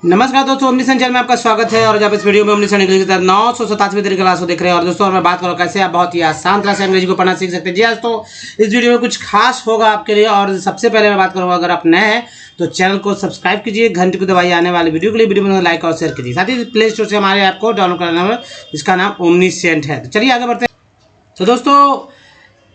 नमस्कार दोस्तों, ओमनीसन चैनल में आपका स्वागत है। और जब इस वीडियो में ओमनीसन इंग्लिश की तरह 987वीं तरीके क्लास को देख रहे हैं। और दोस्तों मैं बात करूँ कैसे आप बहुत ही आसान तरह से अंग्रेजी को पढ़ना सीख सकते हैं। जी हाँ दोस्तों, इस वीडियो में कुछ खास होगा आपके लिए। और सबसे पहले मैं बात करूँगा, अगर आप नए हैं तो चैनल को सब्सक्राइब कीजिए, घंटे को दबाइए आने वाले वीडियो के लिए। वीडियो में लाइक और शेयर कीजिए, साथ ही प्ले स्टोर से हमारे ऐप को डाउनलोड करना है जिसका नाम ओमनीसेंट है। तो चलिए आगे बढ़ते हैं। तो दोस्तों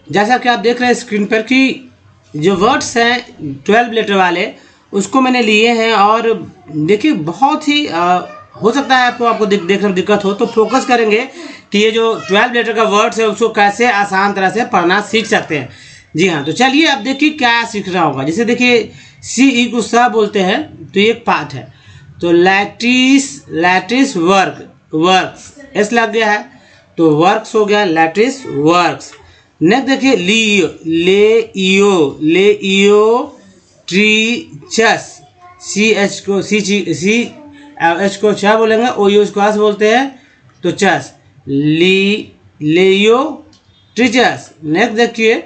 जैसा कि आप देख रहे हैं स्क्रीन पर कि जो वर्ड्स हैं 12 लेटर वाले उसको मैंने लिए हैं। और देखिए बहुत ही हो सकता है आपको देखने में दिक्कत हो, तो फोकस करेंगे कि ये जो 12 लेटर का वर्ड्स है उसको कैसे आसान तरह से पढ़ना सीख सकते हैं। जी हाँ, तो चलिए अब देखिए क्या सीखना होगा। जैसे देखिए सी ई को सा बोलते हैं तो एक पार्ट है। तो लैटिस वर्क्स एस लग गया है तो वर्क्स हो गया, लैटिस वर्क्स। नेक्स्ट देखिए लेइयो ट्रीचस, सी एच को छ बोलेंगे, ओ यू को एस बोलते हैं तो चस, लेयो ट्रीचस। नेक्स्ट देखिए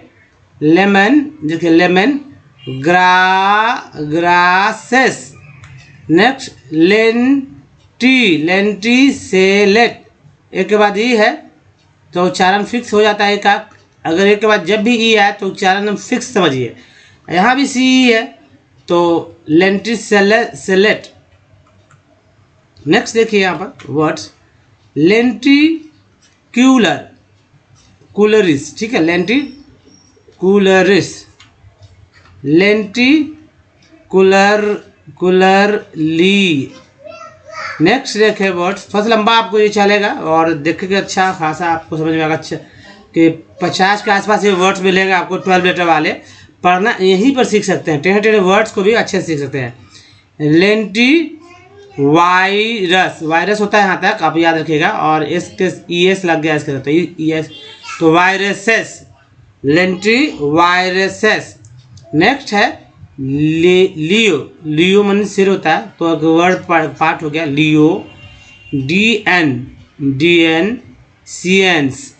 lemon grasses. Next lenti select. एक के बाद ई है तो उच्चारण फिक्स हो जाता है का। अगर एक के बाद जब भी ई आए तो उच्चारण फिक्स समझिए। यहाँ भी सी है तो लेंटी सेलेट। नेक्स्ट देखिए यहाँ पर वर्ड्स कूलरिस, ठीक है, कूलरली। नेक्स्ट देखिए वर्ड्स, थोड़ा सा लंबा आपको ये चलेगा और देखेंगे अच्छा खासा आपको समझ में आएगा। अच्छा कि 50 के आसपास ये वर्ड्स मिलेंगे आपको 12 लेटर वाले। पढ़ना यहीं पर सीख सकते हैं, टेढ़े वर्ड्स को भी अच्छे से सीख सकते हैं। लेंटी वायरस होता है यहाँ तक आप याद रखिएगा। और ई एस लग गया इसके तो ई एस तो वायरसेस, लेंटी वायरसेस। नेक्स्ट है लियो मन सिर होता है तो एक वर्ड पार्ट हो गया लियो, डीएन सीएंस,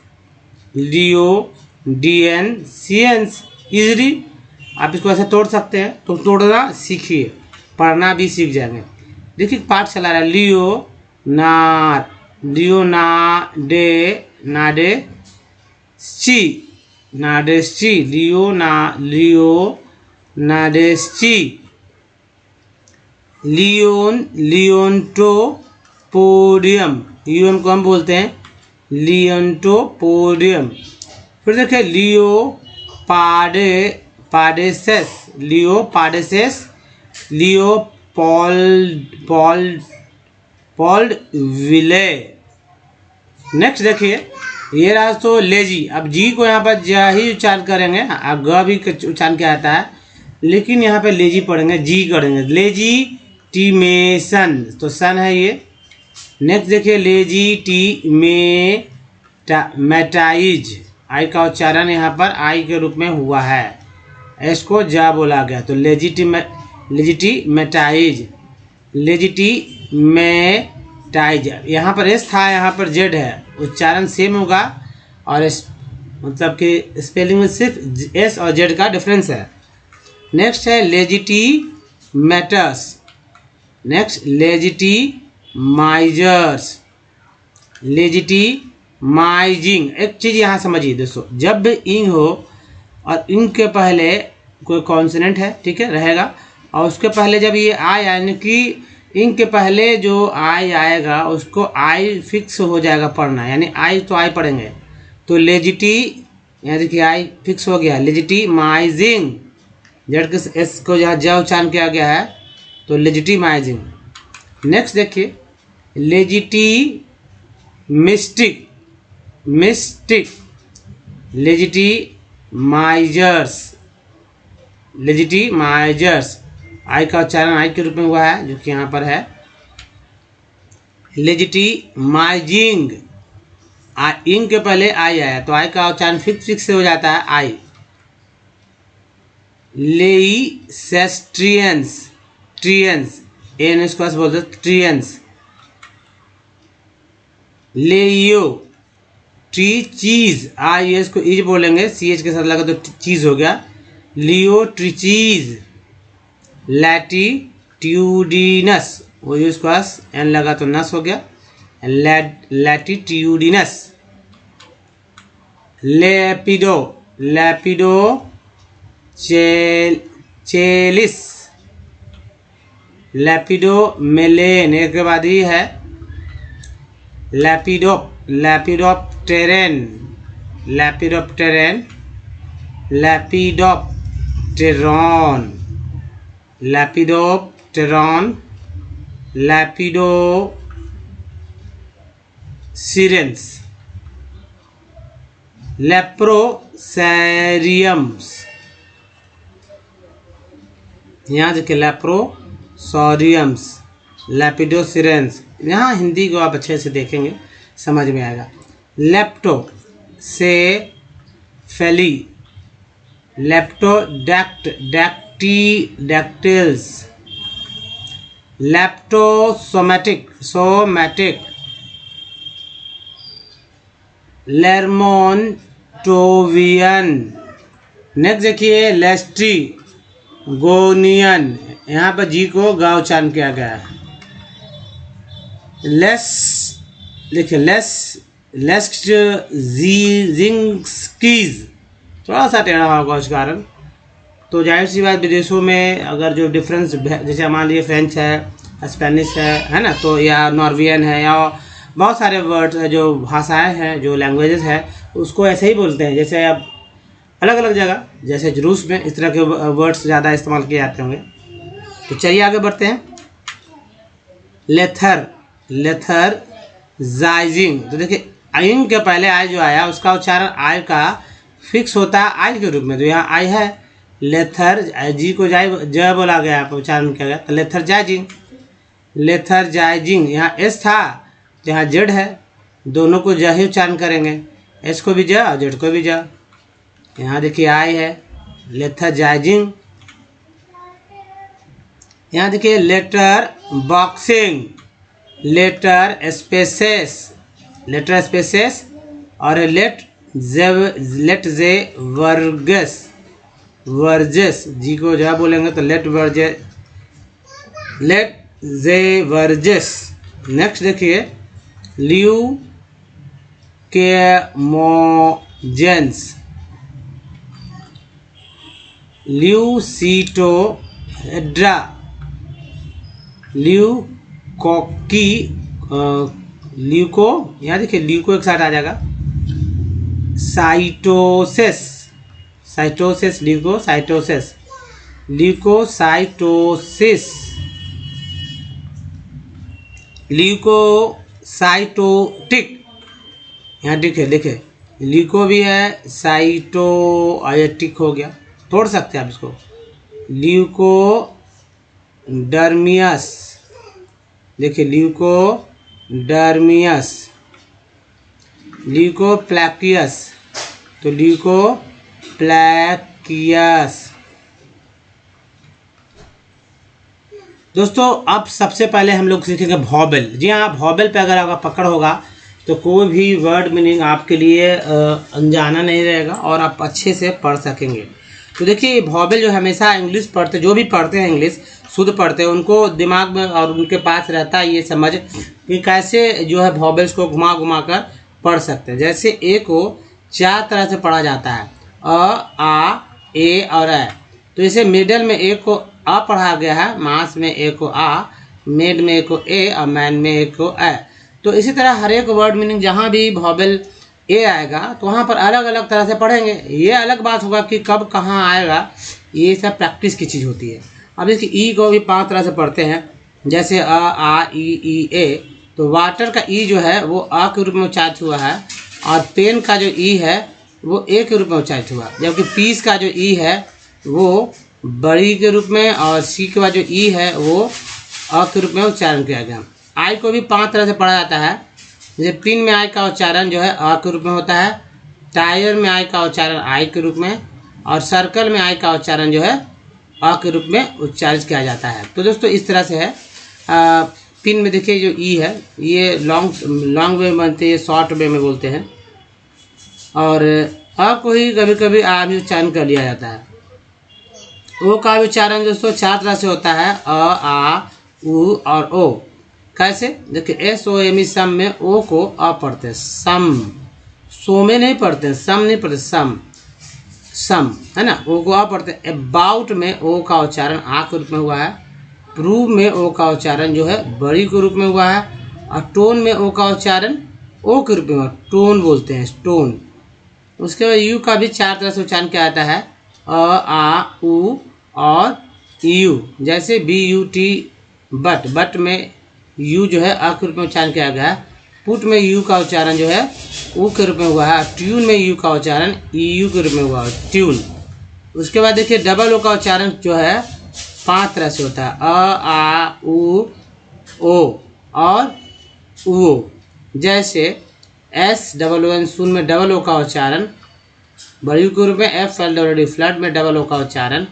लियो डीएन सीएंस। इजली आप इसको ऐसे तोड़ सकते हैं, तो तोड़ना सीखिए, पढ़ना भी सीख जाएंगे। देखिए पाठ चला रहा है लियो नाडेस्ची, लियोन्टोपोडियम, यूएम को हम बोलते हैं लियोन्टोपोडियम। फिर देखिए लियोपाडेसेस, लियोपोल्ड विले। नेक्स्ट देखिए ये रहा तो लेजी। अब जी को यहाँ पर जा ही उच्चारण करेंगे, अब ग भी उच्चारण क्या आता है, लेकिन यहाँ पे लेजी पढ़ेंगे, जी करेंगे, लेजिटिमेशन तो सन है ये। नेक्स्ट देखिए लेजिटिमेटाइज, आई का उच्चारण यहाँ पर आई के रूप में हुआ है, इसको जा बोला गया तो लेजिटिमेटाइज। यहाँ पर एस था, यहाँ पर जेड है, उच्चारण सेम होगा। और मतलब कि स्पेलिंग में सिर्फ एस और जेड का डिफरेंस है। नेक्स्ट है लेजिटिमेटस। Next legitimising. एक चीज़ यहाँ समझिए दोस्तों, जब भी इंग हो और इंग के पहले कोई कॉन्सोनेंट है, ठीक है, रहेगा, और उसके पहले जब ये आई यानी कि इंग के पहले जो आई आएगा उसको आई फिक्स हो जाएगा पढ़ना, यानी आई तो आई पढ़ेंगे तो यहाँ देखिए आई फिक्स हो गया, लेजिटिमाइजिंग। जेड के एस को जहाँ ज उच्चारण किया गया है तो लेजिटिमाइजिंग। नेक्स्ट देखिए लेजिटिमाइजर्स, आई का उच्चारण आई के रूप में हुआ है जो कि यहाँ पर है लेजिटिमाइजिंग। इंग के पहले आई आया तो आई का उच्चारण फिक्स से हो जाता है आई। ट्रियंस एन इसको बोलते ट्रियंस। लेयो चीज, आई एस को इज बोलेंगे, सी एच के साथ लगा तो चीज हो गया, लियो ट्रिचीज। लैटिट्यूडिनस, वो यूज पास एन लगा तो नस हो गया। लैटिट्यूडिनस, लेपिडो, लैपिडो चेलिस, लैपिडो मेलेन, एक के बाद ही है लैपिडोप्टेरन, लैपिडोप्टेरन, लैपिडोप्टेरॉन, लैपिडोप्टेरॉन, लैपिडोसिरेंस, लेप्रोसेरियम्स, यहाँ देखिए लेप्रोसोरियम्स, लैपिडोसिरेंस। यहाँ हिंदी को आप अच्छे से देखेंगे समझ में आएगा। लेप्टो से फेली, लेप्टोडैक्टिल्स, लेप्टोसोमैटिक, सोमैटिक, लेर्मोन्टोवियन। नेक्स्ट देखिए लेस्ट्रीगोनियन, यहाँ पर जी को गा उच्चारण किया गया है। लेस देखिए लेस्ट्जिंस्कीज, थोड़ा सा टेढ़ा होगा उस कारण। तो जाहिर सी बात विदेशों में अगर जो डिफरेंस, जैसे मान लीजिए फ्रेंच है, स्पेनिश है ना, तो या नॉर्वियन है, या बहुत सारे वर्ड्स है, जो भाषाएं हैं, जो लैंग्वेजेस है, उसको ऐसे ही बोलते हैं। जैसे अब अलग अलग जगह, जैसे रूस में इस तरह के वर्ड्स ज़्यादा इस्तेमाल किए जाते होंगे। तो चलिए आगे बढ़ते हैं। लेथर, लेथर जाइजिंग, तो देखिए आइंग के पहले आई जो आया उसका उच्चारण आई का फिक्स होता है आई के रूप में। तो यहाँ आई है, लेथर जी को जय बोला गया, उच्चारण किया गया, तो लेथर जाइजिंग, लेथर जाइजिंग। यहाँ एस था, जहाँ जेड है, दोनों को ज ही उच्चारण करेंगे, एस को भी ज और जेड को भी ज। यहाँ देखिए आई है, लेथर जाइजिंग। यहाँ देखिए letter boxing, letter spaces, letter spaces, और लेट जे वर्गस, वर्जेस, जी को जहाँ बोलेंगे तो लेट वर्जे, लेट जे वर्जेस। नेक्स्ट देखिए ल्यू के मोजेंस, ल्यूसीटो हेड्रा, ल्यूकोकी, ल्यूको, यहाँ देखिए ल्यूको एक साथ आ जाएगा, cytosis, cytosis, leuco cytosis, leucocytosis, leucocytotic. यहाँ लिखे ल्यूको भी है, साइटो टिक हो गया, तोड़ सकते हैं आप इसको। ल्यूकोडर्मियस, देखिए ल्यूकोडर्मियस, ल्यूकोप्लैकियस, तो ल्यूकोप्लैकियस। दोस्तों अब सबसे पहले हम लोग सीखेंगे वॉवेल। जी हाँ, वॉवेल पे अगर आपका पकड़ होगा तो कोई भी वर्ड मीनिंग आपके लिए अनजाना नहीं रहेगा और आप अच्छे से पढ़ सकेंगे। तो देखिए वॉवेल जो हमेशा इंग्लिश पढ़ते, जो भी पढ़ते हैं इंग्लिश शुद्ध पढ़ते हैं, उनको दिमाग में और उनके पास रहता है ये समझ कि कैसे जो है वॉवेल्स को घुमा घुमा कर पढ़ सकते हैं। जैसे ए को 4 तरह से पढ़ा जाता है, अ, आ, ए और ए। तो इसे मिडल में ए को अ पढ़ा गया है, मास में ए को आ, मेड में ए को ए और मैन में ए को ए। तो इसी तरह हर एक वर्ड मीनिंग जहाँ भी वॉवेल ए आएगा तो वहाँ पर अलग अलग तरह से पढ़ेंगे। ये अलग बात होगा कि कब कहाँ आएगा, ये सब प्रैक्टिस की चीज़ होती है। अब इसकी ई को भी 5 तरह से पढ़ते हैं, जैसे अ, आ, ई, ए। तो वाटर का ई जो है वो अ के रूप में उच्चारित हुआ है, और पेन का जो ई है वो ए के रूप में उच्चारित हुआ, जबकि पीस का जो ई है वो बड़ी के रूप में, और सी के बाद जो ई है वो अ के रूप में उच्चारण किया गया। आई को भी 5 तरह से पढ़ा जाता है, जैसे पिन में आई का उच्चारण जो है अ के रूप में होता है, टायर में आई का उच्चारण आई के रूप में, और सर्कल में आई का उच्चारण जो है अ के रूप में उच्चारित किया जाता है। तो दोस्तों इस तरह से है। पिन में देखिए जो ई है ये लॉन्ग वे में बनते हैं, शॉर्ट वे में बोलते हैं, और अ को ही कभी कभी आ भी उच्चारण कर लिया जाता है। ओ का उच्चारण दोस्तों 4 तरह से होता है, अ, आ, उ और ओ। कैसे? देखिए एस ओ एम ई सम में ओ को अ पढ़ते हैं, सम। सो में नहीं पढ़ते हैं, सम नहीं पढ़ते, सम सम है ना, ओ को आ पढ़ते हैं। अबाउट में ओ का उच्चारण आ के रूप में हुआ है। प्रूव में ओ का उच्चारण जो है बड़ी के रूप में हुआ है। और टोन में ओ का उच्चारण ओ के रूप में हुआ, टोन बोलते हैं, टोन। उसके बाद यू का भी 4 तरह से उच्चारण किया जाता है, अ आ उ और यू। जैसे B U T but, but में यू जो है अ के रूप में उच्चारण किया गया है। पुट में यू का उच्चारण जो है ऊ के रूप में हुआ है। ट्यून में यू का उच्चारण ई यू के रूप में हुआ है, ट्यून। उसके बाद देखिए डबल ओ का उच्चारण जो है 5 तरह से होता है, अ आ उ ओ और उ। जैसे एस डबल ओ एन सुन में डबल ओ का उच्चारण बड़ी के रूप में, F L double D flood में डबल ओ का उच्चारण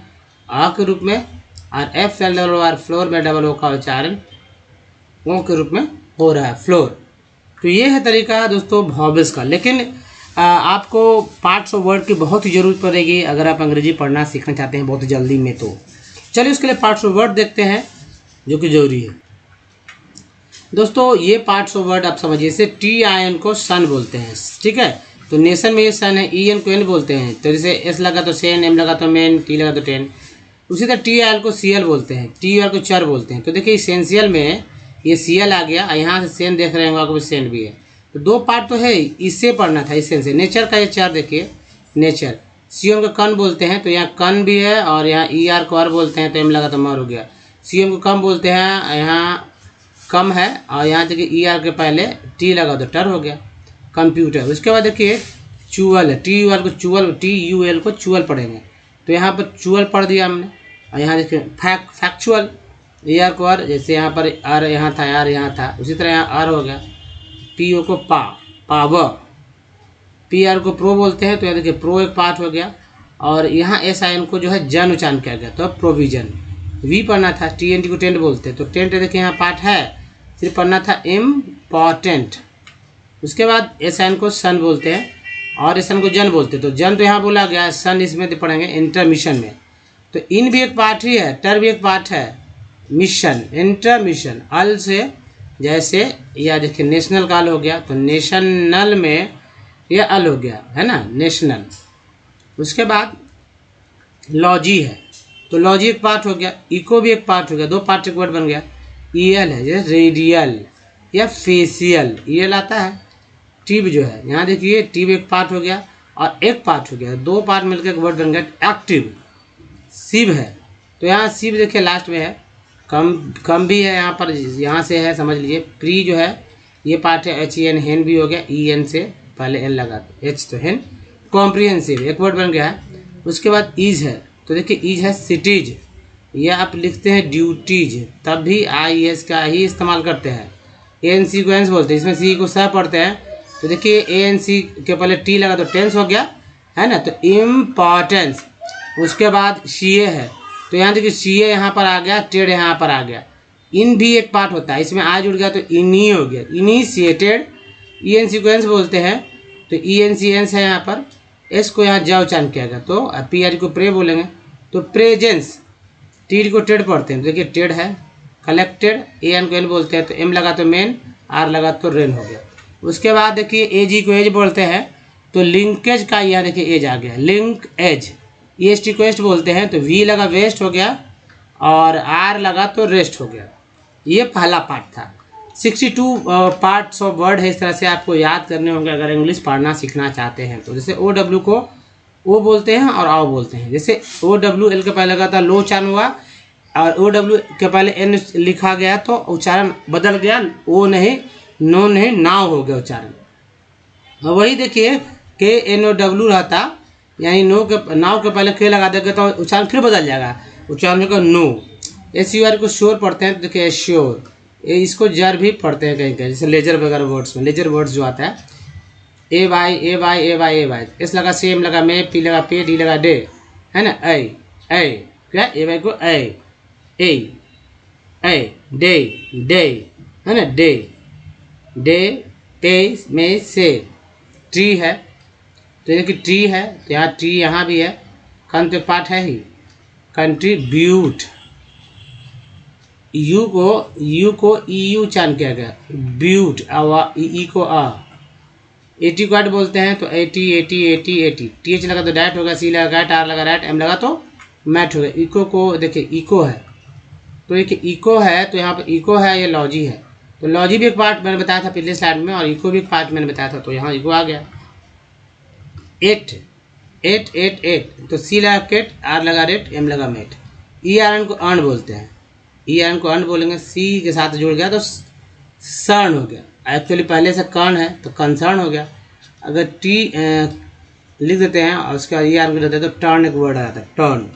आ के रूप में, और F L double R floor में डबल ओ का उच्चारण ओ के रूप में हो रहा है, फ्लोर। तो ये है तरीका दोस्तों वॉवेल्स का। लेकिन आपको पार्ट्स ऑफ वर्ड की बहुत ही ज़रूरत पड़ेगी अगर आप अंग्रेजी पढ़ना सीखना चाहते हैं बहुत जल्दी में। तो चलिए उसके लिए पार्ट्स ऑफ वर्ड देखते हैं जो कि जरूरी है दोस्तों। ये पार्ट्स ऑफ वर्ड आप समझिए, जैसे टी आई एन को सन बोलते हैं, ठीक है। तो नेशन में ये सन है, ई एन को एन बोलते हैं। तो जैसे एस लगा तो सेन, एम लगा तो मेन, टी लगा तो टेन। उसी तरह टी आई एल को सी एल बोलते हैं, टी आर को चर बोलते हैं। तो देखिए इसेंशियल में ये सी एल आ गया, यहाँ से सेन देख रहे होंगे, आपको सेन भी है। तो 2 पार्ट तो है, इससे पढ़ना था, इसेंस से। नेचर का ये चर देखिए, नेचर। सी एम को कन बोलते हैं, तो यहाँ कन भी है, और यहाँ ई आर को अर बोलते हैं, तो एम लगा तो मर हो गया। सी एम को कम बोलते हैं, यहाँ कम है, और यहाँ देखिए ई आर के पहले टी लगा तो टर हो गया, कंप्यूटर। उसके बाद देखिए चुअल है, टी यू एल को चुअल, टी यू एल को चुअल पढ़ेंगे। तो यहाँ पर चुअल पढ़ दिया हमने। और यहाँ देखिए फैक्चुअल, ए आर को आर, जैसे यहाँ पर आर यहाँ था, आर यहाँ था, उसी तरह यहाँ आर हो गया। पी ओ को पा, पावर। पी आर को प्रो बोलते हैं, तो यहाँ देखिए प्रो एक पार्ट हो गया। और यहाँ एस आई एन को जो है जन उच्चारण किया गया, तो प्रोविजन। वी पढ़ना था, टी एन टी को टेंट बोलते हैं, तो टेंट देखिए यहाँ पार्ट है, सिर्फ पढ़ना था इम्पॉर्टेंट। उसके बाद एस आई एन को सन बोलते हैं, और एस एन को जन बोलते हैं। तो जन तो यहाँ बोला गया, सन इसमें पढ़ेंगे इंटरमिशन में। तो इन भी एक पार्ट ही है, टर भी एक पार्ट है, मिशन, इंटरमिशन। अल से जैसे या देखिए नेशनल का अल हो गया, तो नेशनल में यह अल हो गया, है ना, नेशनल। उसके बाद लॉजी है, तो लॉजी एक पार्ट हो गया। इको भी एक पार्ट हो गया, 2 पार्ट एक वर्ड बन गया। ई एल है, जैसे रेडियल या फेसियल, ई एल आता है। टिब जो है, यहाँ देखिए टिब एक पार्ट हो गया और एक पार्ट हो गया, 2 पार्ट मिलकर एक वर्ड बन गया एक्टिव। सिव है, तो यहाँ सिव देखिए लास्ट में है। कम भी है यहाँ पर, यहाँ से है, समझ लीजिए। प्री जो है ये पार्ट है, एच ई एन, हेन भी हो गया, ई एन से पहले एन लगा, एच तो हेन। कॉम्प्रिहेंसिव एक वर्ड बन गया है। उसके बाद ईज है, तो देखिए ईज है सिटीज, ये आप लिखते हैं ड्यूटीज, तब भी आई एस का ही इस्तेमाल करते हैं। ए एन सी को एंस बोलते हैं, इसमें सी को स पढ़ते हैं। तो देखिए ए एन सी के पहले टी लगा तो टेंस हो गया, है ना, तो इम्पॉर्टेंस। उसके बाद सी ए है, तो यहाँ देखिए सी ए यहाँ पर आ गया, टेड यहाँ पर आ गया। इन भी एक पार्ट होता है, इसमें आ जुड़ गया तो इनी हो गया, इनिशिएटेड। ई एन सीक्वेंस बोलते हैं, तो ई एन सी एंस है यहाँ पर, एस को यहाँ जा उच्चारण किया गया, तो पी आर को प्रे बोलेंगे। तो प्रेजेंस, टी को टेड पढ़ते हैं, तो देखिए टेड है। कलेक्टेड, ए एन को एन बोलते हैं, तो एम लगा तो मेन, आर लगा तो रेन हो गया। उसके बाद देखिए ए जी को एज बोलते हैं, तो लिंकेज का यहाँ देखिए एज आ गया, linkage. E S T को एस्ट बोलते हैं, तो वी लगा वेस्ट हो गया, और आर लगा तो रेस्ट हो गया। ये पहला पार्ट था। 62 पार्ट्स ऑफ वर्ड है, इस तरह से आपको याद करने होंगे अगर इंग्लिश पढ़ना सीखना चाहते हैं तो। जैसे ओ डब्ल्यू को ओ बोलते हैं और आओ बोलते हैं। जैसे ओ डब्ल्यू एल के पहले लगा था, लो उच्चारण हुआ, और ओ डब्ल्यू के पहले एन लिखा गया तो उच्चारण बदल गया, ओ नहीं, नो नहीं, नाव हो गया उच्चारण। वही देखिए के एन ओ डब्ल्यू रहता, यानी नो के, नाव के पहले के लगा देंगे तो उच्चारण फिर बदल जाएगा, उच्चारण होगा नो। एस यू आर को श्योर पढ़ते हैं, तो देखिए श्योर। इसको जर भी पढ़ते हैं कहीं कहीं, जैसे लेजर वगैरह वर्ड्स में, लेजर वर्ड्स जो आता है, ए वाई ए वाई ए वाई ए वाई, एस लगा सेम लगा मे, पी लगा पे, डी लगा डे, है ना, ए क्या, ए वाई को ए डे डे, है ना, डे डे, पे में से। ट्री है, तो देखिए ट्री है, तो यहाँ ट्री यहाँ भी है, कन तो पार्ट है ही। कंट्रीब्यूट, यू को EU उच्चारण किया गया, ब्यूट, ई को आ। 80 को 8 बोलते हैं तो 80 TH लगा तो डैट होगा, C लगा गैट, R लगा रैट, M लगा तो मैट होगा। इको को देखिए, इको है तो एक इको है, तो यहाँ पर इको है, ये लॉजी है, तो लॉजी भी एक पार्ट मैंने बताया था पिछले स्लाइड में, और इको भी एक पार्ट मैंने बताया था, तो यहाँ इको आ गया। 8 तो C लगा केट, R लगा रेट, M लगा मेट। ERN को अर्न बोलते हैं, ERN को अर्न बोलेंगे, C के साथ जुड़ गया तो सर्न हो गया। एक्चुअली पहले से कर्ण है तो कंसर्न हो गया। अगर T लिख देते हैं और उसका ERN को देते हैं तो टर्न एक वर्ड आ जाता है, टर्न।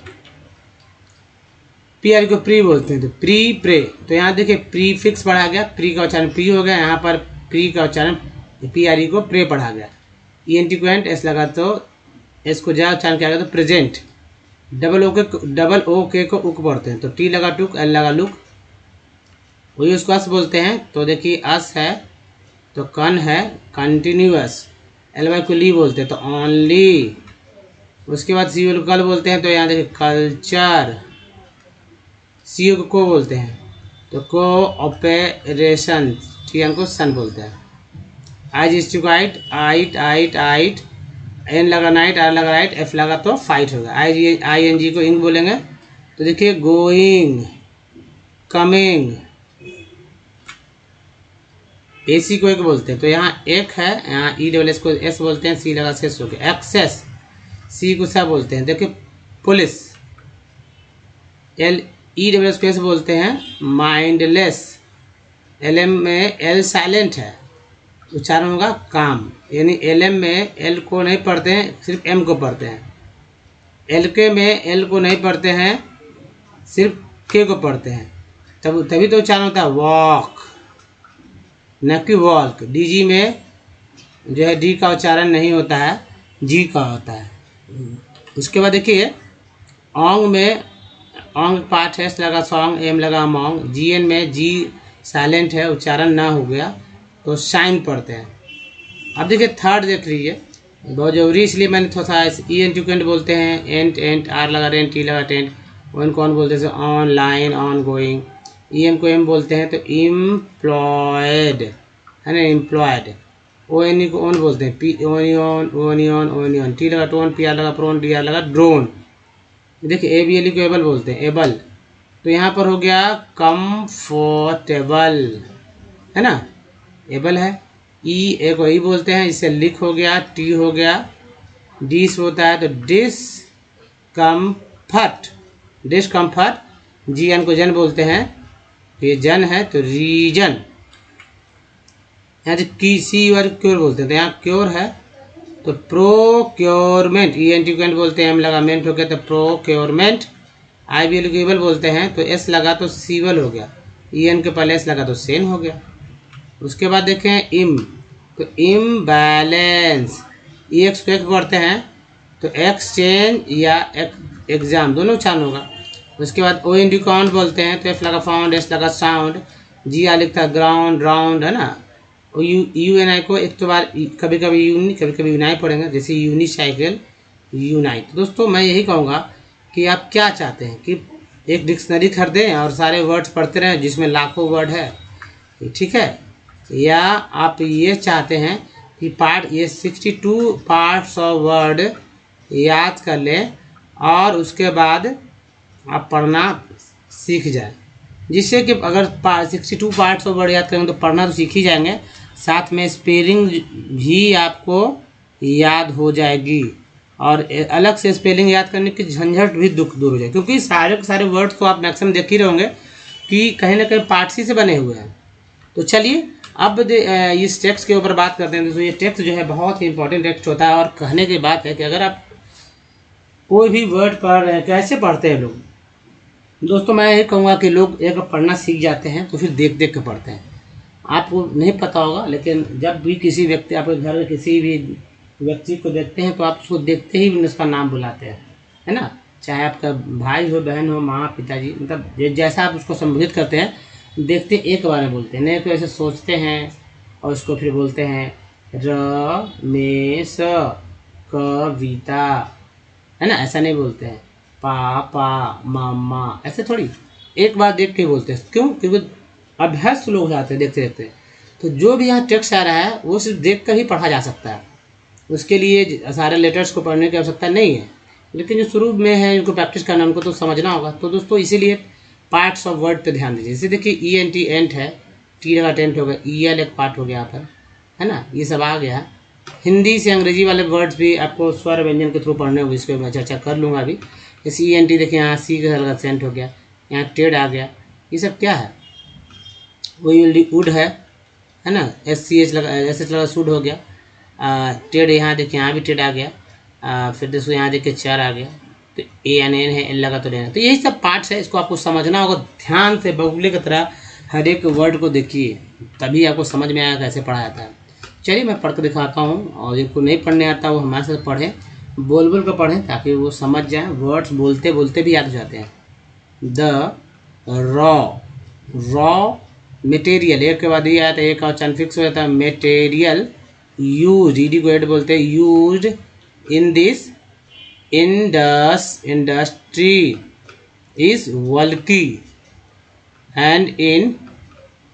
PR को प्री बोलते हैं तो प्री प्रे, तो यहाँ देखिए प्रीफिक्स पढ़ा गया, प्री का उच्चारण प्री हो गया, यहाँ पर प्री का उच्चारण PRE को प्रे पढ़ा गया। ENT को एंट, S लगा तो S को जा उच्चारण किया गया तो प्रेजेंट। डबल ओ के को उक पढ़ते हैं तो T लगा टुक, L लगा लुक, वही उसको अस बोलते हैं। तो देखिए अस है तो कन है, कंटिन्यूअस। LY को ली बोलते हैं तो ओनली। उसके बाद CU को कल बोलते हैं तो यहाँ देखिए कल्चर। CU को बोलते हैं तो कोऑपरेशन, TN को सन बोलते हैं। IGST को आइट, N लगा नाइट, R लगा राइट, F लगा तो फाइट होगा। ING को इंग बोलेंगे तो देखिए गोइंग, कमिंग। AC को एक बोलते हैं तो यहाँ एक है, यहाँ ESS को S बोलते हैं, C लगा सेस हो गया। एक्सेस, C को सा बोलते हैं, देखिए पुलिस। EWS को S बोलते हैं, माइंडलेस। LM में L साइलेंट है, उच्चारण होगा काम, यानी LM में L को नहीं पढ़ते हैं, सिर्फ M को पढ़ते हैं। LK में L को नहीं पढ़ते हैं, सिर्फ K को पढ़ते हैं, तभी तो उच्चारण होता है वॉक, न कि वॉल्क। DG में जो है D का उच्चारण नहीं होता है, G का होता है। उसके बाद देखिए ओंग में, ओंग पार्ट है, S लगा सॉन्ग, M लगा मॉन्ग। GN में G साइलेंट है, उच्चारण ना हो गया तो शाइन पढ़ते हैं। अब देखिए थर्ड देख लीजिए, बहुत जरूरी, इसलिए मैंने थोड़ा सा ENT को एंट बोलते हैं, एंट, R लगा रेंट, T लगा टेंट। ON को ऑन बोलते हैं ऑनलाइन, ऑन गोइंग। EM को M बोलते हैं तो एम्प्लॉयड, है ना, एम्प्लॉयड। ONE को ऑन बोलते हैं, ओनियन। T लगा टोन, PR लगा प्रोन, DR लगा ड्रोन। देखिए ABLE को एबल बोलते हैं, एबल, तो यहाँ पर हो गया कंफर्टेबल, है ना, एबल है। E को ई बोलते हैं, इससे लिख हो गया, T हो गया। डिस होता है तो डिस्कम्फर्ट। GN को जन बोलते हैं, तो ये जन है तो रीजन। यहाँ से किसी और क्योर बोलते हैं तो यहाँ क्योर है तो प्रोक्योरमेंट। ENT को एंट बोलते हैं, M लगा मेंट हो गया तो प्रोक्योरमेंट। IBL को एबल बोलते हैं तो S लगा तो सीवल हो गया, EN के पहले S लगा तो सेन हो गया। उसके बाद देखें इम, तो इम्बैलेंस। EX को एक पढ़ते हैं तो एक्सचेंज या एग्जाम, दोनों उच्चारण होगा। उसके बाद OND को ऑन बोलते हैं तो F लगा फाउंड, S लगा साउंड, GR लिखता ग्राउंड, राउंड, है ना। UNI को एक तो बार कभी कभी यूनि, कभी कभी यूनाई पढ़ेंगे, जैसे यूनिसाइकिल, यूनाइट। दोस्तों मैं यही कहूँगा कि आप क्या चाहते हैं कि एक डिक्शनरी खरीदें और सारे वर्ड्स पढ़ते रहें जिसमें लाखों वर्ड है, ठीक है, या आप ये चाहते हैं कि ये 62 पार्ट्स ऑफ वर्ड याद कर लें और उसके बाद आप पढ़ना सीख जाए, जिससे कि अगर 62 पार्ट्स ऑफ वर्ड याद करेंगे तो पढ़ना तो सीख ही जाएंगे, साथ में स्पेलिंग भी आपको याद हो जाएगी और अलग से स्पेलिंग याद करने की झंझट भी दूर हो जाए, क्योंकि सारे के सारे वर्ड्स को आप मैक्सिमम देख ही रहोगे कि कहीं ना कहीं पार्ट्स ही से बने हुए हैं। तो चलिए अब इस टेक्स्ट के ऊपर बात करते हैं। दोस्तों ये टेक्स्ट जो है बहुत ही इंपॉर्टेंट टेक्स्ट होता है और कहने की बात है कि अगर आप कोई भी वर्ड पढ़ रहे हैं, कैसे पढ़ते हैं लोग, दोस्तों मैं ये कहूँगा कि लोग एक पढ़ना सीख जाते हैं तो फिर देख देख के पढ़ते हैं। आपको नहीं पता होगा, लेकिन जब भी किसी व्यक्ति, आपके घर में किसी भी व्यक्ति को देखते हैं तो आप उसको देखते ही उसका नाम बुलाते हैं, है ना, चाहे आपका भाई हो, बहन हो, माँ, पिताजी, मतलब जैसा आप उसको संबोधित करते हैं, देखते एक बार में बोलते हैं, नहीं तो ऐसे सोचते हैं और उसको फिर बोलते हैं रमेश कविता, है ना, ऐसा नहीं बोलते हैं पापा मामा, ऐसे थोड़ी। एक बार देख के बोलते हैं। क्यों? क्योंकि अभ्यस्त लोग जाते हैं देखते देखते। तो जो भी यहाँ टेक्स्ट आ रहा है वो सिर्फ देख कर ही पढ़ा जा सकता है, उसके लिए सारे लेटर्स को पढ़ने की आवश्यकता नहीं है। लेकिन जो शुरू में है इनको प्रैक्टिस करना, उनको तो समझना होगा। तो दोस्तों इसीलिए पार्ट्स ऑफ वर्ड पे ध्यान दीजिए। जैसे देखिए ENT एंट है, टी लगा टेंट हो गया, EL एक पार्ट हो गया यहाँ पर, है ना, ये सब आ गया। हिंदी से अंग्रेजी वाले वर्ड्स भी आपको स्वर व्यंजन के थ्रू पढ़ने होंगे, इसको मैं चर्चा कर लूँगा अभी। जैसे ENT देखिए यहाँ सी का हल्का सेंट हो गया, यहाँ टेड आ गया, ये सब क्या है? वही वुड है ना, SCH लगा, SH लगा, सूड हो गया। टेड यहाँ देखिए, यहाँ भी टेड आ गया। फिर देखो यहाँ देखिए चर आ गया, तो AN है, N लगा तो लेना। तो यही सब पार्ट्स है, इसको आपको समझना होगा ध्यान से, बगुले की तरह हर एक वर्ड को देखिए, तभी आपको समझ में आएगा कैसे पढ़ा जाता है। चलिए मैं पढ़ कर दिखाता हूँ, और जिनको नहीं पढ़ने आता वो हमारे साथ पढ़ें, बोल बोल कर पढ़ें, ताकि वो समझ जाएं। वर्ड्स बोलते बोलते भी याद हो जाते हैं। द रॉ मटेरियल, एक के बाद ये आता है, एक और चन फिक्स हो जाता है। मटेरियल यूज, ईडी को एड बोलते हैं, use in this industry is bulky and in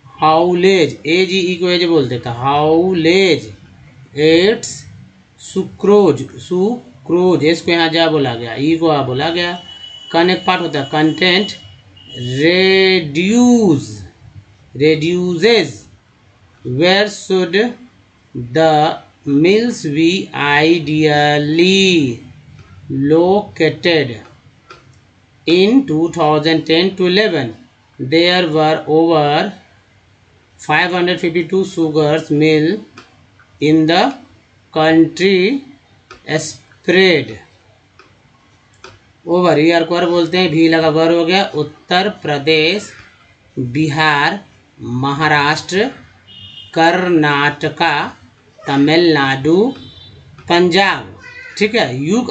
haulage, AGE को एज बोलते हैं, हाउलेज इट्स सुक्रोज, इसको यहाँ जा बोला गया, ई को आ बोला गया। कन एक पार्ट होता है, content reduces, where should the mills be ideally located? In 2010 to 11 there were over 552 sugars mill in the country spread over, year को बोलते हैं, भी लगा वर हो गया। उत्तर प्रदेश, बिहार, महाराष्ट्र, कर्नाटका, तमिलनाडु, पंजाब। ठीक है, यू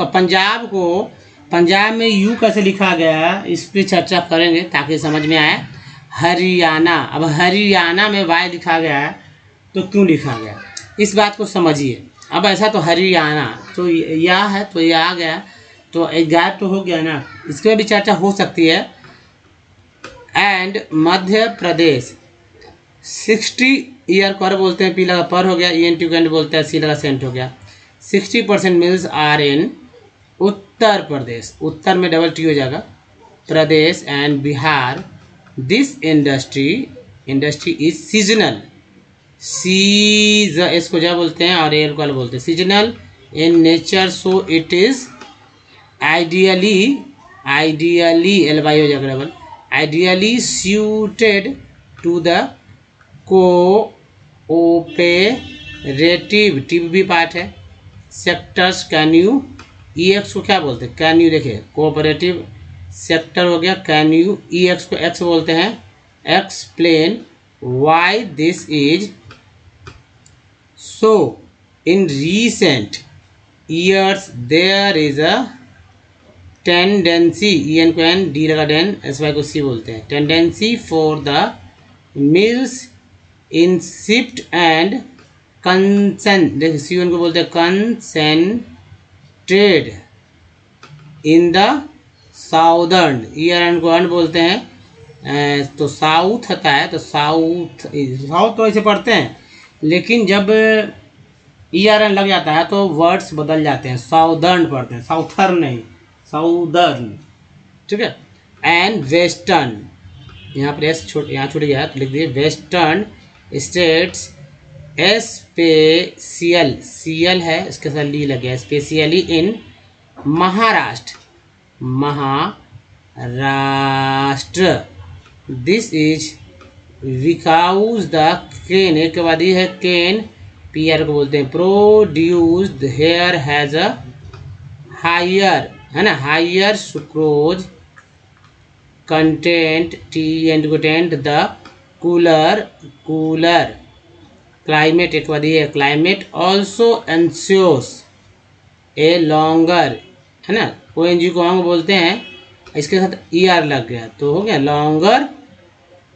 पंजाब में यू कैसे लिखा गया इस पर चर्चा करेंगे ताकि समझ में आए। हरियाणा, अब हरियाणा में वाई लिखा गया है तो क्यों लिखा गया, इस बात को समझिए। अब ऐसा तो हरियाणा तो या है, तो यह आ गया, तो एक गायब तो हो गया ना, इसके भी चर्चा हो सकती है। एंड मध्य प्रदेश 60 ईयर पर बोलते हैं, पी लगा पर हो गया, ENT को एंड बोलते हैं, सी लगा सेंट हो गया। 60% mills are in Uttar Pradesh, उत्तर में डबल टी हो जाएगा, Pradesh and Bihar. This industry is seasonal, इसको जा बोलते हैं और एयर को बोलते हैं, seasonal in nature, so it is ideally LY हो जाएगा double, ideally suited to the cooperative, टिप भी पार्ट है, सेक्टर्स। कैन यू, EX को क्या बोलते हैं, कैन यू, देखिए कोऑपरेटिव सेक्टर हो गया, कैन यू, EX को X बोलते हैं, explain why this is so in recent years there is a tendency, EN को N, D लगा डेन, SY को C बोलते हैं, tendency for the mills in shift and consent, देखिए CN को बोलते हैं concentrated in the southern, ERN को अन बोलते हैं, तो साउथ होता है, तो साउथ तो ऐसे पढ़ते हैं, लेकिन जब ERN लग जाता है तो वर्ड्स बदल जाते हैं, साउदर्न पढ़ते हैं, साउथर्न नहीं, साउदर्न। ठीक है, एंड वेस्टर्न, यहाँ पर यहाँ छूट गया तो लिख दिए वेस्टर्न स्टेट्स, स्पेशियल, CL है इसके साथ ली लग गया, specially in Maharashtra. This is because the cane, एक के बाद ये है केन, PR को बोलते हैं, produced here has a higher, है ना, higher sucrose content, TN content, the cooler climate, एक बाद ये climate also ensures a longer, है ना, ONG को ऑन्ग बोलते हैं, इसके साथ ER लग गया तो हो गया longer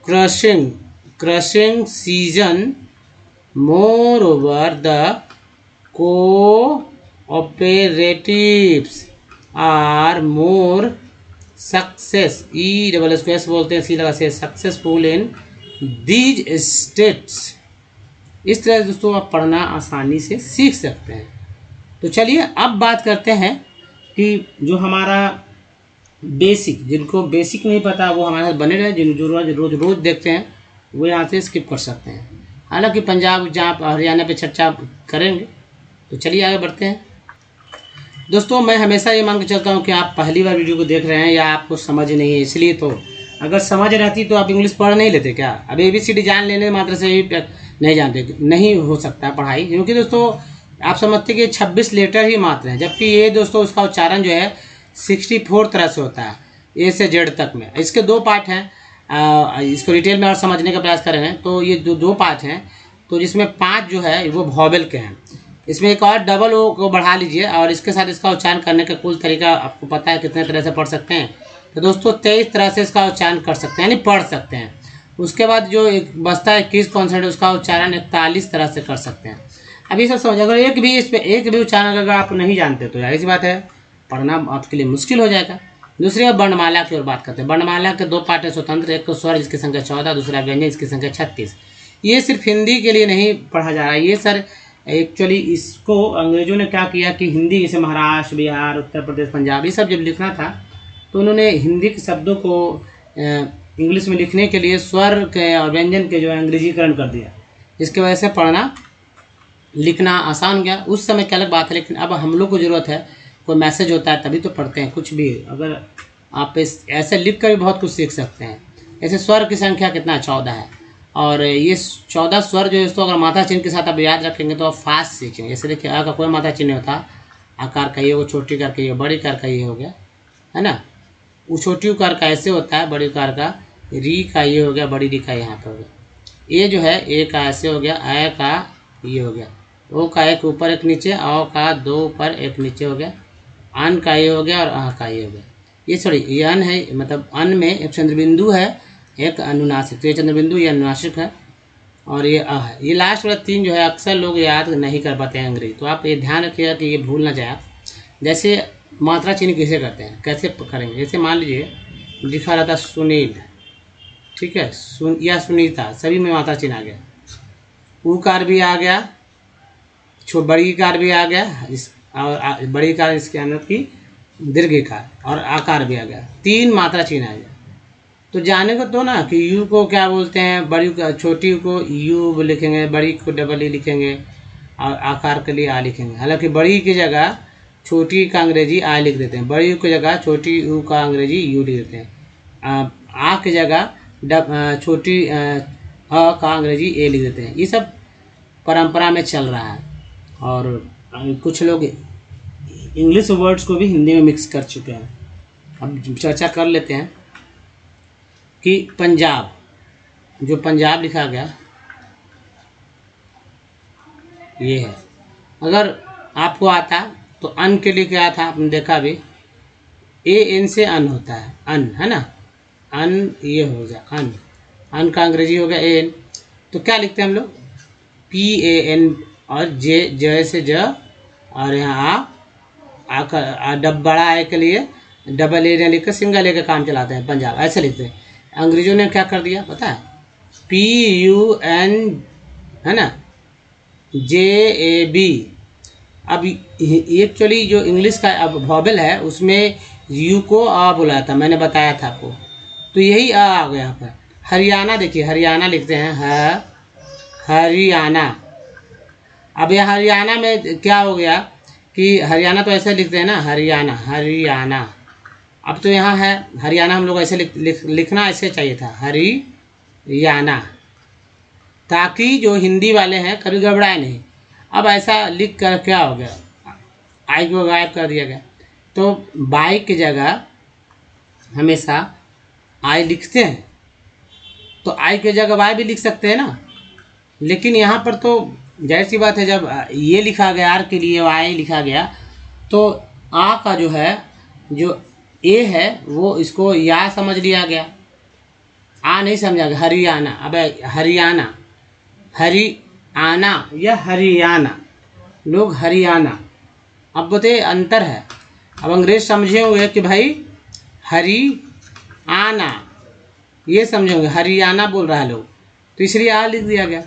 crushing season. Moreover the cooperatives are more success, E-S बोलते हैं, सी लगा से, सक्सेसफुल इन दीज स्टेट्स। इस तरह दोस्तों आप पढ़ना आसानी से सीख सकते हैं। तो चलिए अब बात करते हैं कि जो हमारा बेसिक, जिनको बेसिक नहीं पता वो हमारे साथ बने रहे, जिन जो रोज देखते हैं वो यहाँ से स्किप कर सकते हैं। हालांकि पंजाब जहाँ हरियाणा पे चर्चा करेंगे। तो चलिए आगे बढ़ते हैं। दोस्तों मैं हमेशा ये मान के चलता हूँ कि आप पहली बार वीडियो को देख रहे हैं या आपको समझ नहीं है, इसलिए तो अगर समझ रहती तो आप इंग्लिश पढ़ नहीं लेते क्या? अब ABCD जान लेने मात्र से ही नहीं जानते, नहीं हो सकता पढ़ाई, क्योंकि दोस्तों आप समझते कि 26 लेटर ही मात्र हैं, जबकि ये दोस्तों उसका उच्चारण जो है 64 तरह से होता है, A से Z तक में। इसके 2 पार्ट हैं, इसको डिटेल में और समझने का प्रयास करेंगे तो ये दो पार्ट हैं, तो जिसमें 5 जो है वो वॉवेल के हैं। इसमें एक और डबल ओ को बढ़ा लीजिए और इसके साथ इसका उच्चारण करने का कुल तरीका आपको पता है कितने तरह से पढ़ सकते हैं। तो दोस्तों 23 तरह से इसका उच्चारण कर सकते हैं, यानी पढ़ सकते हैं। उसके बाद जो एक बचता है 21 कॉन्सोनेंट, उसका उच्चारण 41 तरह से कर सकते हैं। अभी सब समझ, अगर एक भी उच्चारण अगर आप नहीं जानते तो जाहिर सी बात है पढ़ना आपके लिए मुश्किल हो जाएगा। दूसरी बात वर्णमाला की ओर बात करते हैं। वर्णमाला के 2 पार्ट है स्वतंत्र, एक तो स्वर जिसकी संख्या 14, दूसरा व्यंजन जिसकी संख्या 36। ये सिर्फ हिंदी के लिए नहीं पढ़ा जा रहा है, ये सर एक्चुअली इसको अंग्रेजों ने क्या किया कि हिंदी जैसे महाराष्ट्र, बिहार, उत्तर प्रदेश, पंजाब, ये सब जब लिखना था तो उन्होंने हिंदी के शब्दों को इंग्लिश में लिखने के लिए स्वर के और व्यंजन के जो अंग्रेजीकरण कर दिया। इसकी वजह से पढ़ना लिखना आसान हो गया। उस समय की अलग बात है, लेकिन अब हम लोग को ज़रूरत है, कोई मैसेज होता है तभी तो पढ़ते हैं। कुछ भी अगर आप ऐसे लिख कर भी बहुत कुछ सीख सकते हैं। ऐसे स्वर की संख्या कितना 14 है, और ये 14 स्वर जो है इसको अगर माथा चिन्ह के साथ आप याद रखेंगे तो आप फास्ट सीखेंगे। जैसे देखिए अ का कोई माथा चिन्ह नहीं होता, आकार का ये, वो छोटी कार का ये, बड़ी कार का ये हो गया, है ना। वो छोटी उकार का ऐसे होता है, बड़ी उकार का री का ये हो गया, बड़ी री का यहाँ पर हो गया। ये जो है ए का ऐसे हो गया, ए का ये हो गया, ओ का एक ऊपर एक नीचे, औ का 2 ऊपर एक नीचे हो गया, अन का ये हो गया और अह का ये हो गया। ये सॉरी ये अन है, मतलब अन में एक चंद्रबिंदु है, एक अनुनासिक, तो ये चंद्रबिंदु ये अनुनासिक है और ये अह है। ये लास्ट वाला 3 जो है अक्सर लोग याद नहीं कर पाते हैं अंग्रेजी, तो आप ये ध्यान रखिएगा कि ये भूल ना जाए आप। जैसे मात्रा चिन्ह किसे करते हैं, कैसे करेंगे, जैसे मान लीजिए लिखा रहता सुनील, ठीक है, या सुनीता, सभी में मात्रा चिन्ह आ गया, उकार भी आ गया, बड़ी कार भी आ गया, और बड़ी कार इसके अंदर की दीर्घ कार, और आकार भी आ गया, 3 मात्रा चिन्ह आ गया। तो जाने को तो ना कि यू को क्या बोलते हैं, बड़ी छोटी को यू लिखेंगे, बड़ी को डबल ई लिखेंगे, और आकार के लिए आ लिखेंगे। हालांकि बड़ी की जगह छोटी का अंग्रेजी आ लिख देते हैं, बड़ी की जगह छोटी यू का अंग्रेजी यू लिख देते हैं, आ की जगह छोटी अ का अंग्रेजी ए लिख देते हैं। ये सब परंपरा में चल रहा है, और कुछ लोग इंग्लिश वर्ड्स को भी हिंदी में मिक्स कर चुके हैं। अब चर्चा कर लेते हैं कि पंजाब, जो पंजाब लिखा गया ये है। अगर आपको आता तो अन के लिए क्या था, आपने देखा भी, ए एन से अन होता है, अन है ना, अन ये हो गया अन, अन का अंग्रेजी हो गया एन। तो क्या लिखते हैं हम लोग, PAN, और जे से ज, और यहाँ आ बड़ा ए के लिए डबल ए लिख कर सिंगल ए का काम चलाते हैं पंजाब, ऐसे लिखते हैं। अंग्रेजों ने क्या कर दिया पता है, PUN है ना, JAB। अब एक्चुअली जो इंग्लिश का अब वॉवेल है उसमें यू को आ बुलाया था, मैंने बताया था आपको, तो यही आ गया यहाँ पर। हरियाणा देखिए, हरियाणा लिखते हैं हरियाणा। अब यह हरियाणा में क्या हो गया कि हरियाणा तो ऐसे लिखते हैं ना, हरियाणा हरियाणा। अब तो यहाँ है हरियाणा, हम लोग ऐसे लिखना ऐसे चाहिए था, हरियाणा, ताकि जो हिंदी वाले हैं कभी घबराए नहीं। अब ऐसा लिख कर क्या हो गया, आई को गायब कर दिया गया। तो बाई की जगह हमेशा आई लिखते हैं, तो आई की जगह वाई भी लिख सकते हैं ना, लेकिन यहाँ पर तो जाहिर सी बात है जब ये लिखा गया आर के लिए वाई लिखा गया, तो आ का जो है जो ए है वो इसको या समझ लिया गया, आ नहीं समझा गया, हरियाणा। अब हरियाणा, हरियाणा या हरियाणा, लोग हरियाणा। अब बताइए अंतर है। अब अंग्रेज समझे हुए कि भाई हरियाणा, ये समझोगे हरियाणा बोल रहा है लोग, तो इसलिए आ लिख दिया गया।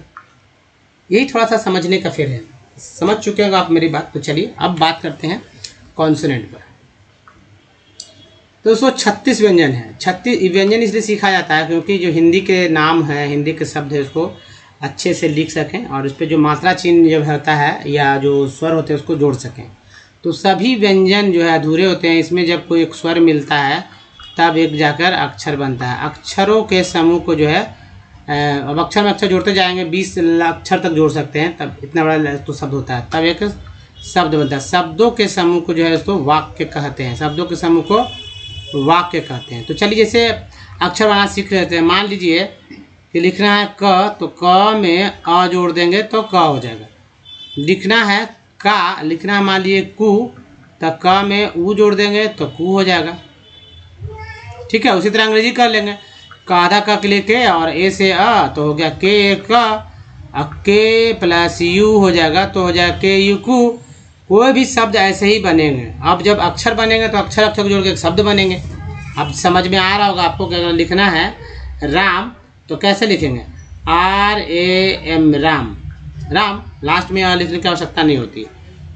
यही थोड़ा सा समझने का फिर है। समझ चुके होंगे आप मेरी बात। तो चलिए अब बात करते हैं कॉन्सोनेंट पर। तो दोस्तों 36 व्यंजन है। 36 व्यंजन इसलिए सीखा जाता है क्योंकि जो हिंदी के नाम है, हिंदी के शब्द है, उसको अच्छे से लिख सकें और उस पर जो मात्रा चिन्ह जो होता है या जो स्वर होते हैं उसको जोड़ सकें। तो सभी व्यंजन जो है अधूरे होते हैं। इसमें जब कोई एक स्वर मिलता है तब एक जाकर अक्षर बनता है। अक्षरों के समूह को जो है अब अक्षर में अक्षर जोड़ते जाएंगे, 20 अक्षर तक जोड़ सकते हैं, तब इतना बड़ा तो शब्द होता है, तब एक शब्द बनता है। शब्दों के समूह को जो है उसको वाक्य कहते हैं। शब्दों के समूह को वाक्य कहते हैं। तो चलिए जैसे अक्षर बनाना सीख लेते हैं। मान लीजिए कि लिखना है क, तो क में अ जोड़ देंगे तो क हो जाएगा। लिखना है का, लिखना है मान लीजिए कु, तो क में उ जोड़ देंगे तो कु हो जाएगा। ठीक है। उसी तरह अंग्रेजी कर लेंगे। आधा क के लिए के और ए से अ तो हो गया के क, के प्लस यू हो जाएगा तो हो जाएगा के यू कु। कोई भी शब्द ऐसे ही बनेंगे। अब जब अक्षर बनेंगे तो अक्षर अक्षर जोड़ के एक शब्द बनेंगे। अब समझ में आ रहा होगा आपको कि अगर लिखना है राम तो कैसे लिखेंगे, RAM राम। राम लास्ट में आ लिखने की आवश्यकता नहीं होती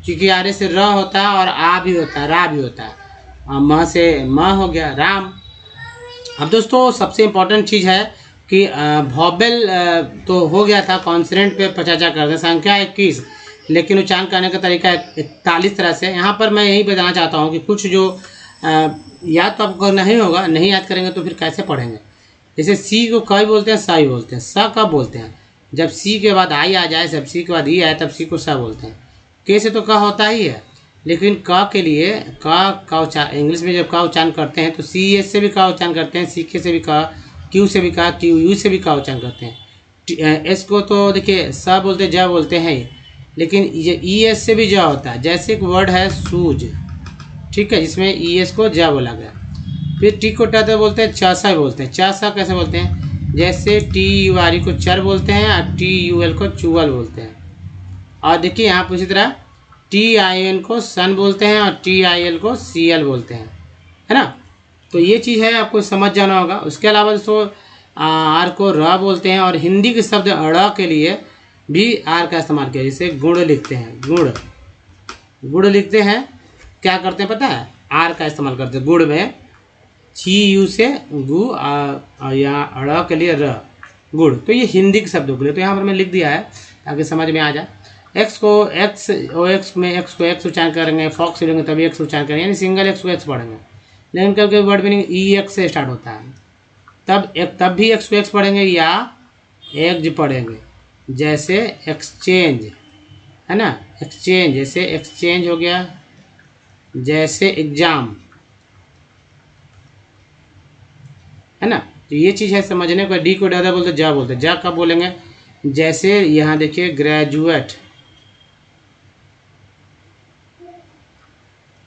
क्योंकि आरे से र होता है और आ भी होता है, रा भी होता है, और म से म हो गया राम। अब दोस्तों सबसे इम्पोर्टेंट चीज़ है कि वॉवेल तो हो गया था, कॉन्सोनेंट पे चर्चा करते हैं। संख्या 21, लेकिन उच्चारण करने का तरीका 41 तरह से। यहाँ पर मैं यही बताना चाहता हूँ कि कुछ जो याद तो आपको नहीं होगा, नहीं याद करेंगे तो फिर कैसे पढ़ेंगे। जैसे सी को क बोलते हैं, सा ही बोलते हैं। स कब बोलते हैं, जब सी के बाद आई आ जाए, जब सी के बाद ई आए तब सी को सा बोलते हैं। के से तो क होता ही है, लेकिन क के लिए का उच्चारण इंग्लिश में जब का उच्चारण करते हैं तो सी एस से भी का उच्चारण करते हैं, सी के से भी का, क्यू से भी का, क्यू यू से भी का उच्चारण करते हैं। एस को तो देखिए स बोलते ज बोलते हैं, लेकिन ये ई एस से भी ज होता है। जैसे एक वर्ड है सूज, ठीक है, जिसमें ई एस को ज बोला गया। फिर टी को ट बोलते हैं, च सा बोलते हैं। च सा कैसे बोलते हैं, जैसे टी यू आर ई को चर बोलते हैं और टी यू एल को चुअल बोलते हैं। और देखिए यहाँ पर उसी तरह टी आई एन को सन बोलते हैं और टी आई एल को सी एल बोलते हैं, है ना। तो ये चीज़ है, आपको समझ जाना होगा। उसके अलावा दोस्तों आर को र बोलते हैं और हिंदी के शब्द ड़ के लिए भी आर का इस्तेमाल किया। जैसे गुड़ लिखते हैं, गुड़ लिखते हैं, क्या करते हैं पता है, आर का इस्तेमाल करते हैं। गुड़ में ची यू से गु या ड़ के लिए र, गुड़। तो ये हिंदी के शब्दों के लिए। तो यहाँ पर मैं लिख दिया है ताकि समझ में आ जाए। एक्स को एक्स ओ एक्स में एक्स को एक्स उच्चारण करेंगे, फॉक्स लेंगे तभी एक्स उच्चारण करेंगे, यानी सिंगल एक्स को एक्स पढ़ेंगे। लेकिन कभी वर्ड मीनिंग ई एक्स से स्टार्ट होता है, तब भी एक्स को एक्स पढ़ेंगे या एग्ज पढ़ेंगे। जैसे एक्सचेंज, है ना, एक्सचेंज, जैसे एक्सचेंज हो गया। जैसे एग्जाम, है ना। तो ये चीज़ है समझने को। डी को ड बोलते जा बोलते, जा कब बोलेंगे, जैसे यहाँ देखिए ग्रेजुएट,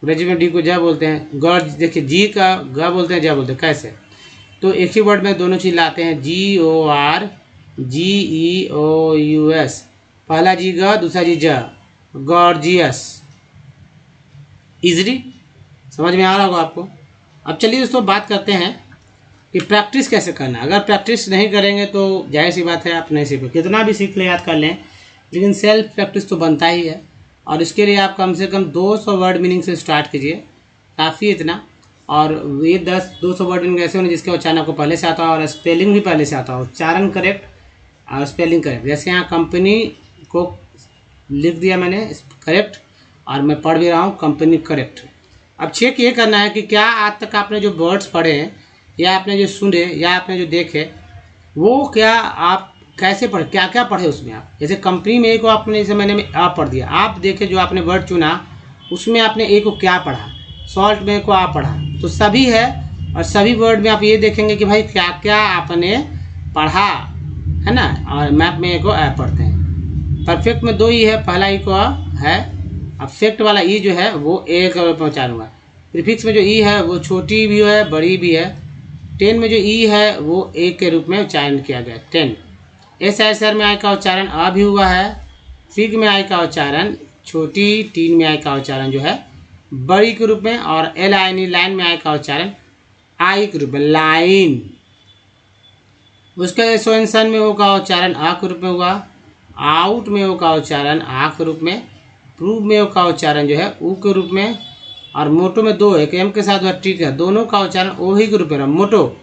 ग्रेजुएट डी को जा बोलते हैं। गॉड देखिए जी का ग बोलते हैं, जा बोलते हैं। कैसे, तो एक ही वर्ड में दोनों चीज लाते हैं। GOR GEOUS, पहला जी ग, दूसरा जी ज, गॉर्जियस। इजली समझ में आ रहा होगा आपको। अब चलिए दोस्तों बात करते हैं कि प्रैक्टिस कैसे करना है। अगर प्रैक्टिस नहीं करेंगे तो जाहिर सी बात है आप नहीं सीखोगे। कितना भी सीख ले, याद कर लें, लेकिन सेल्फ प्रैक्टिस तो बनता ही है। और इसके लिए आप कम से कम 200 वर्ड मीनिंग से स्टार्ट कीजिए, काफ़ी इतना। और ये 200 वर्ड मीनिंग ऐसे होने जिसके उच्चारण आपको पहले से आता हो और स्पेलिंग भी पहले से आता हो। उच्चारण करेक्ट और स्पेलिंग करेक्ट। जैसे यहाँ कंपनी को लिख दिया मैंने करेक्ट और मैं पढ़ भी रहा हूँ कंपनी करेक्ट। अब चेक ये करना है कि क्या आज तक आपने जो वर्ड्स पढ़े हैं या आपने जो सुने या आपने जो देखे वो क्या आप कैसे पढ़े, क्या क्या पढ़े उसमें आप। जैसे कंपनी में ए को आपने, जैसे मैंने आप पढ़ दिया, आप देखे जो आपने वर्ड चुना उसमें आपने ए को क्या पढ़ा, सॉल्ट में को आप पढ़ा, तो सभी है। और सभी वर्ड में आप ये देखेंगे कि भाई क्या क्या आपने पढ़ा, है ना। और मैप में ए को ए पढ़ते हैं। परफेक्ट में 2 ई है, पहला ई को है, अब फेक्ट वाला ई जो है वो ए का रूप में उच्चारण। प्रीफिक्स में जो ई है वो छोटी भी है बड़ी भी है। 10 में जो ई है वो ए के रूप में उच्चारण किया गया 10। SISR में आई का उच्चारण अ भी हुआ है। फिग में आई का उच्चारण छोटी, टीन में आई का उच्चारण जो है बड़ी के रूप में, और LINE लाइन में आई का उच्चारण आई के रूप में, लाइन। उसके सोइंसन में वो का उच्चारण आ के रूप में हुआ, आउट में वो का उच्चारण आ के रूप में, प्रूव में वो का उच्चारण जो है ऊ के रूप में, और मोटो में दो, एक एम के साथ और टी का, दोनों का उच्चारण ओ ही के रूप में रहा, मोटो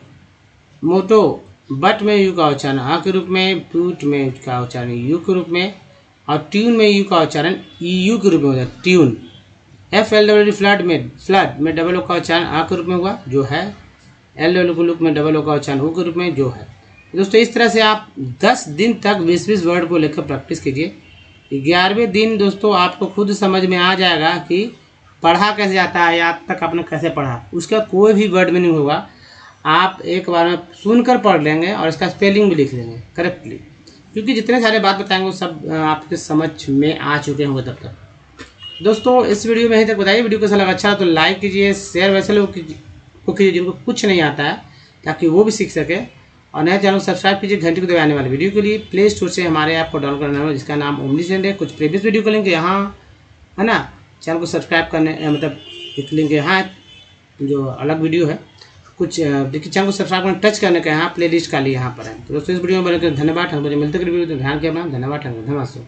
मोटो। बट में यू का उच्चारण आ के रूप में, प्यूट में का उच्चारण यू के रूप में, और ट्यून में यू का उच्चारण ई यू के रूप में होता है, tune. F L W flood में डबल ओ का उच्चारण आ के रूप में हुआ जो है, एल डब्ल्यू लुक में डबल ओ का उच्चारण ओ के रूप में जो है। दोस्तों इस तरह से आप 10 दिन तक 20-20 वर्ड को लेकर प्रैक्टिस कीजिए। 11वें दिन दोस्तों आपको खुद समझ में आ जाएगा कि पढ़ा कैसे जाता है, याद तक आपने कैसे पढ़ा, उसका कोई भी वर्ड मीनिंग होगा आप एक बार में सुनकर पढ़ लेंगे और इसका स्पेलिंग भी लिख लेंगे करेक्टली, क्योंकि जितने सारे बात बताएंगे वो सब आपके समझ में आ चुके होंगे तब तक। दोस्तों इस वीडियो में यहीं तक बताइए, वीडियो को अच्छा लगा अच्छा तो लाइक कीजिए, शेयर वैसे लोग को कीजिए जिनको कुछ नहीं आता है, ताकि वो भी सीख सके। और नए चैनल को सब्सक्राइब कीजिए घंटी को दबाने वाले वीडियो के लिए। प्ले स्टोर से हमारे ऐप को डाउनलोड करना है जिसका नाम ओमनीसेंट है। कुछ प्रीवियस वीडियो का लिंक यहाँ है ना, चैनल को सब्सक्राइब करने मतलब एक लिंक यहाँ जो अलग वीडियो है, कुछ देखिए चैनल को सब्सक्राइब करना, टच करने का यहाँ प्ले लिस्ट का लिए यहाँ पर है। तो दोस्तों इस वीडियो में बने धन्यवाद, मुझे मिलते वीडियो ध्यान के अपना धन्यवाद।